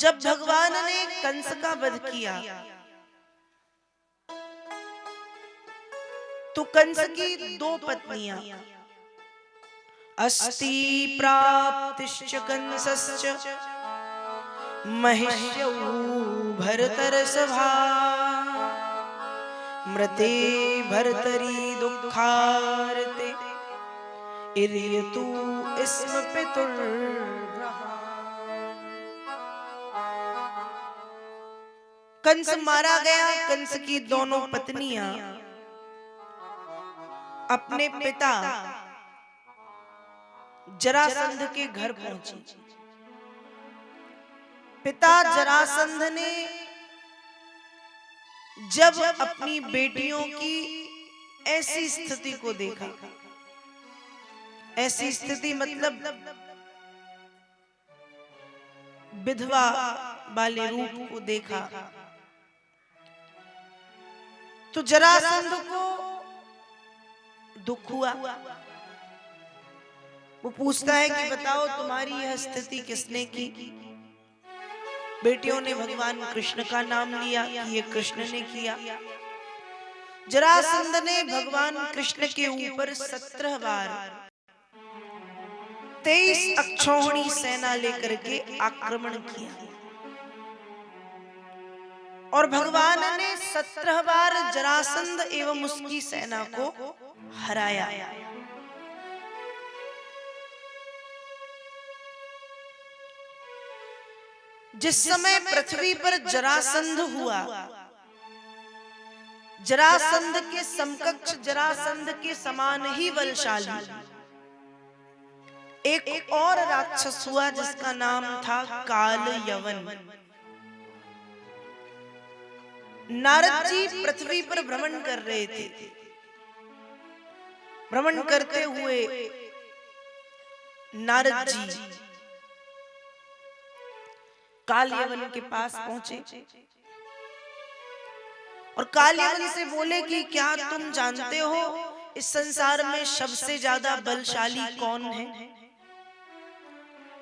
जब भगवान ने कंस का वध किया तो कंस की दो पत्नियां अस्ति प्राप्तिश्च कंसश्च महिष्यौ भरतर्षभा मृते भर्तरि दुःखार्ते इर्यतु स्म पितुर्ग्रहान्। कंस मारा गया। कंस की दोनों पत्नियां अपने पिता जरासंध के घर पहुंची। पिता जरासंध ने जब अपनी बेटियों की ऐसी स्थिति को देखा, ऐसी स्थिति मतलब विधवा वाले रूप को देखा, तो जरासंध को दुख हुआ। वो पूछता है कि बताओ तुम्हारी यह स्थिति किसने की? बेटियों ने भगवान कृष्ण का नाम लिया कि ये कृष्ण ने किया। जरासंध ने भगवान कृष्ण के ऊपर 17 बार 23 अक्षौहिणी सेना लेकर के आक्रमण किया और भगवान ने 17 बार जरासंध एवं उसकी सेना को हराया। जिस समय पृथ्वी पर जरासंध हुआ, जरासंध के समकक्ष, जरासंध के समान ही बलशाली एक और राक्षस हुआ जिसका नाम था काल यवन। नारद जी पृथ्वी पर भ्रमण कर रहे थे। भ्रमण करते हुए नारद जी काल यवन के पास पहुंचे और काल यवन से बोले कि क्या तुम जानते हो इस संसार में सबसे ज्यादा बलशाली कौन है?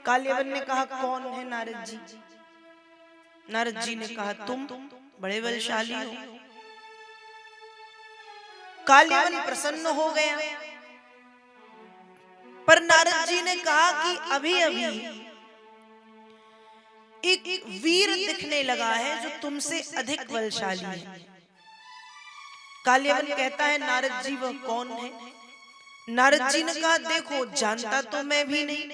काल यवन ने कहा कौन है नारद जी? नारद जी ने कहा तुम बड़े बलशाली हो। काल यवन प्रसन्न हो गया, पर नारद जी ने कहा कि अभी अभी एक वीर दिखने लगा है जो तुमसे अधिक बलशाली है। काल यवन कहता है नारद जी वह कौन है? नारद जी ने कहा देखो जानता तो मैं भी नहीं,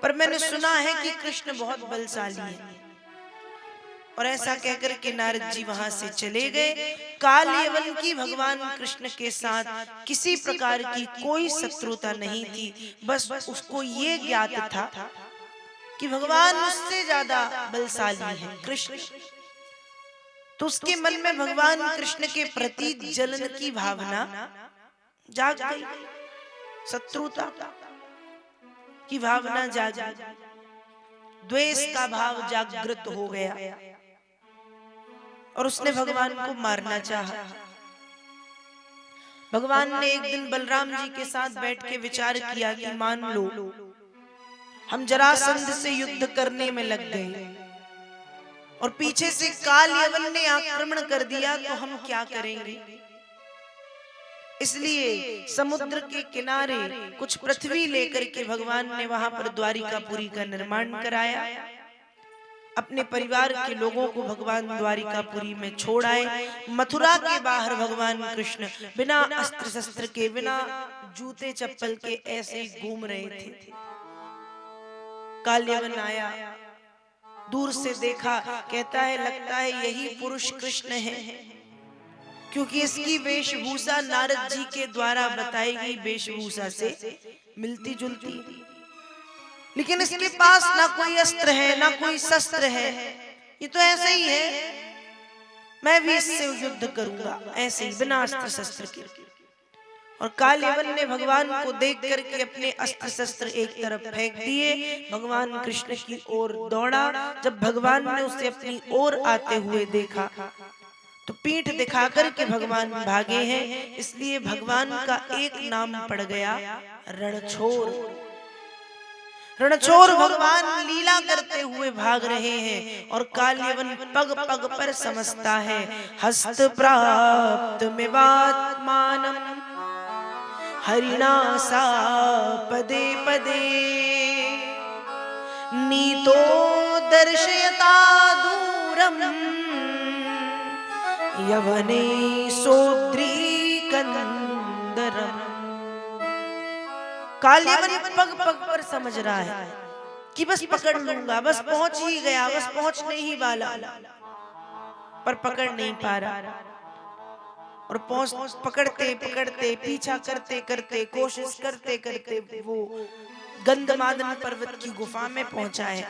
पर मैंने सुना है कि कृष्ण बहुत बलशाली है। और ऐसा कहकर के नारद जी वहां से चले गए। काल यवन की भगवान कृष्ण के साथ किसी प्रकार की कोई शत्रुता नहीं थी, बस उसको ये ज्ञात था कि भगवान उससे ज्यादा बलशाली है कृष्ण। तो उसके मन में भगवान कृष्ण के प्रति जलन की भावना जाग गई, शत्रुता की भावना जाग गई, द्वेष का भाव जागृत हो गया और उसने भगवान को मारना चाहा। भगवान ने एक दिन बलराम जी के साथ बैठ के विचार किया कि मान लो हम जरासंध से युद्ध करने में लग गए और पीछे से काल यवन ने आक्रमण कर दिया तो हम क्या करेंगे? इसलिए समुद्र के किनारे कुछ पृथ्वी लेकर के भगवान ने वहां पर द्वारिकापुरी का निर्माण कराया। अपने परिवार के लोगों को भगवान द्वारिकापुरी में छोड़ आए। मथुरा के बाहर भगवान कृष्ण बिना अस्त्र शस्त्र के, बिना जूते चप्पल के ऐसे ही घूम रहे थे। काल यवन आया, दूर से देखा, कहता है लगता है यही पुरुष कृष्ण है, क्योंकि इसकी वेशभूषा नारद जी के द्वारा बताई गई वेशभूषा से मिलती जुलती, लेकिन इसके पास ना कोई अस्त्र है ना कोई शस्त्र है, ये तो ऐसे ही है, मैं भी इससे युद्ध करूंगा ऐसे ही बिना अस्त्र शस्त्र के। और काल यवन ने भगवान को देख करके अपने अस्त्र शस्त्र एक तरफ फेंक दिए, भगवान कृष्ण की ओर दौड़ा। जब भगवान ने उसे अपनी ओर आते हुए देखा तो पीठ दिखा करके भगवान भागे हैं, इसलिए भगवान का एक नाम पड़ गया रणछोड़। रणछोड़ भगवान लीला करते हुए भाग रहे हैं और काल्यवन पग पग पर समझता है। हस्त प्राप्त में बात्मानम हरिणा सा पदे पदे नीतो दर्शयता दूरम यवने सोद्रीकंदरम। काल्यवन पग पग पर समझ रहा है कि बस पकड़ लूंगा, बस पहुंच ही गया, बस पहुंचने ही वाला, पर पकड़ नहीं पा रहा। और पहुंच पकड़ते पकड़ते पीछा करते करते कोशिश करते करते वो गंधमादन पर्वत की गुफा में पहुंचा है।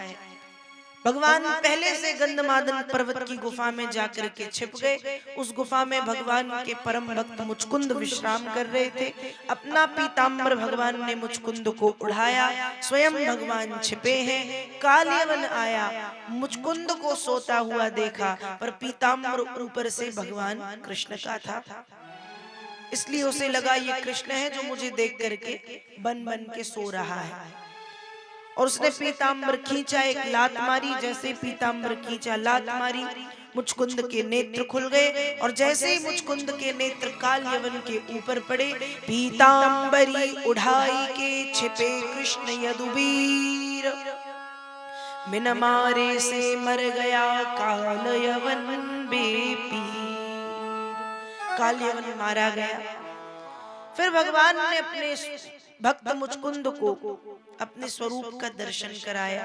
भगवान पहले से गंधमादन पर्वत की गुफा में जाकर के छिप गए। उस गुफा में भगवान के परम भक्त मुचकुंद विश्राम कर रहे थे। अपना पीताम्बर भगवान ने मुचकुंद को उड़ाया, स्वयं भगवान छिपे हैं। काल्यवन आया, मुचकुंद को सोता हुआ देखा, पर पीताम्बर ऊपर से भगवान कृष्ण का था, इसलिए उसे लगा ये कृष्ण है जो मुझे देख करके बन बन के सो रहा है। और उसने पीताम्बर खींचा, एक लात मारी। जैसे पीताम्बर खींचा, लात मारी, मुचकुंद के नेत्र खुल गए। और जैसे ही मुचकुंद के नेत्र काल्यवन के ऊपर पड़े, पीताम्बरी उड़ाई के छिपे कृष्ण यदुवीर, बिन मारे से मर गया काल्यवन बेपीर। काल्यवन मारा गया। फिर भगवान ने अपने भक्त मुचकुंद को अपने स्वरूप का दर्शन कराया।